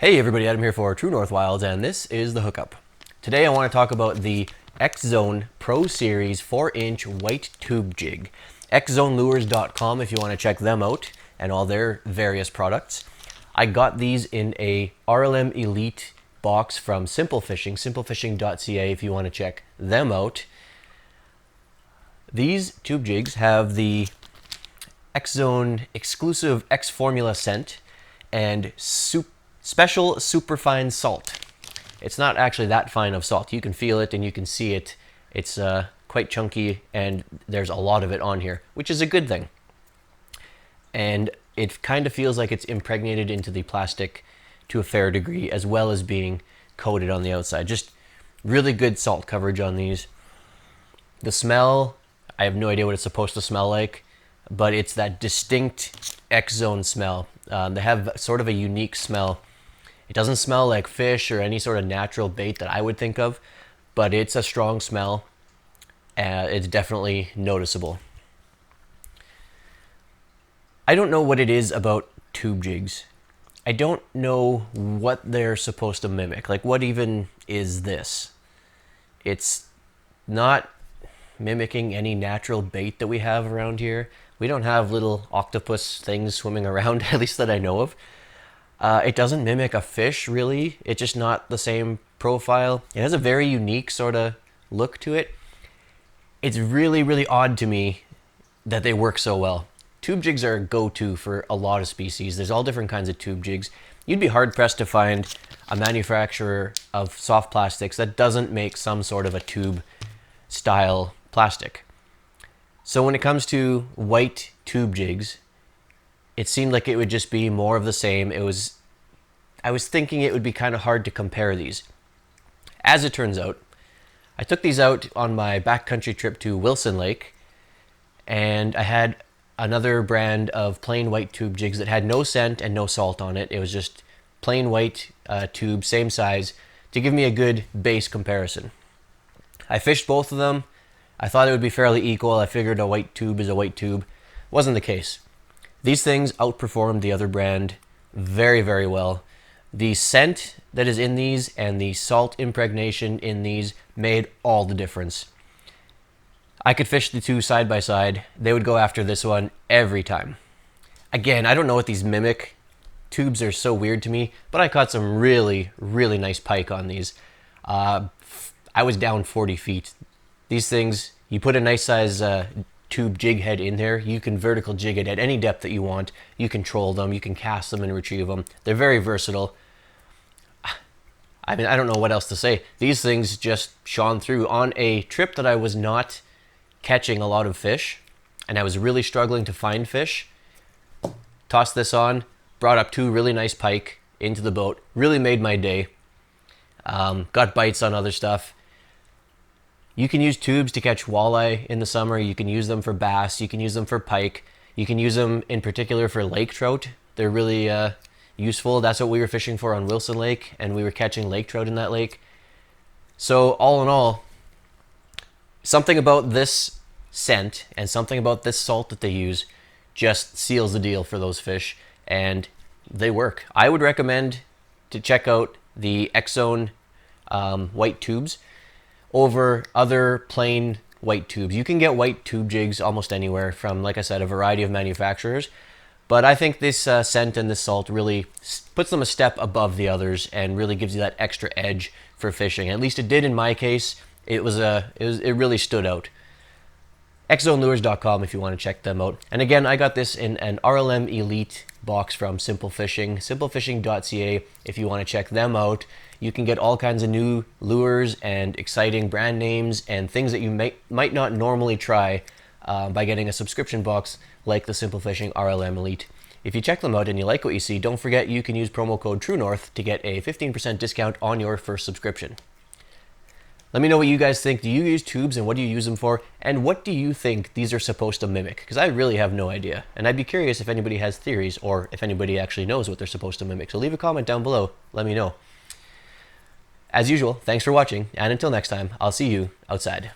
Hey everybody, Adam here for True North Wilds, and this is the Hookup. Today I want to talk about the X-Zone Pro Series 4-inch white tube jig. xzonelures.com if you want to check them out and all their various products. I got these in a RLM Elite box from Simple Fishing, simplefishing.ca if you want to check them out. These tube jigs have the X-Zone exclusive X Formula scent and special superfine salt. It's not actually that fine of salt. You can feel it and you can see it. It's quite chunky and there's a lot of it on here, which is a good thing. And it kind of feels like it's impregnated into the plastic to a fair degree, as well as being coated on the outside. Just really good salt coverage on these. The smell, I have no idea what it's supposed to smell like, but it's that distinct X-Zone smell. They have sort of a unique smell. It doesn't smell like fish or any sort of natural bait that I would think of, but it's a strong smell. It's definitely noticeable. I don't know what it is about tube jigs. I don't know what they're supposed to mimic. Like, what even is this? It's not mimicking any natural bait that we have around here. We don't have little octopus things swimming around, at least that I know of. It doesn't mimic a fish, really. It's just not the same profile. It has a very unique sort of look to it. It's really, really odd to me that they work so well. Tube jigs are a go-to for a lot of species. There's all different kinds of tube jigs. You'd be hard-pressed to find a manufacturer of soft plastics that doesn't make some sort of a tube-style plastic. So when it comes to white tube jigs, it seemed like it would just be more of the same. I was thinking it would be kind of hard to compare these. As it turns out, I took these out on my backcountry trip to Wilson Lake, and I had another brand of plain white tube jigs that had no scent and no salt on it. It was just plain white tube, same size, to give me a good base comparison. I fished both of them. I thought it would be fairly equal. I figured a white tube is a white tube. Wasn't the case. These things outperformed the other brand very, very well. The scent that is in these and the salt impregnation in these made all the difference. I could fish the two side by side. They would go after this one every time. Again, I don't know what these mimic. Tubes are so weird to me, but I caught some really, really nice pike on these. I was down 40 feet. These things, you put a nice size tube jig head in there, you can vertical jig it at any depth that you want. You control them, you can cast them and retrieve them. They're very versatile. I mean, I don't know what else to say. These things just shone through on a trip that I was not catching a lot of fish, and I was really struggling to find fish. Tossed this on, brought up two really nice pike into the boat, really made my day. Got bites on other stuff. You can use tubes to catch walleye in the summer. You can use them for bass. You can use them for pike. You can use them in particular for lake trout. They're really useful. That's what we were fishing for on Wilson Lake, and we were catching lake trout in that lake. So all in all, something about this scent and something about this salt that they use just seals the deal for those fish, and they work. I would recommend to check out the X-Zone white tubes over other plain white tubes. You can get white tube jigs almost anywhere from, like I said, a variety of manufacturers. But I think this scent and this salt really puts them a step above the others and really gives you that extra edge for fishing. At least it did in my case. It really stood out. xzonelures.com if you want to check them out. And again, I got this in an RLM Elite box from Simple Fishing, simplefishing.ca if you want to check them out. You can get all kinds of new lures and exciting brand names and things that you might not normally try by getting a subscription box like the Simple Fishing RLM Elite. If you check them out and you like what you see, don't forget you can use promo code TrueNorth to get a 15% discount on your first subscription. Let me know what you guys think. Do you use tubes, and what do you use them for? And what do you think these are supposed to mimic? Because I really have no idea. And I'd be curious if anybody has theories or if anybody actually knows what they're supposed to mimic. So leave a comment down below. Let me know. As usual, thanks for watching, and until next time, I'll see you outside.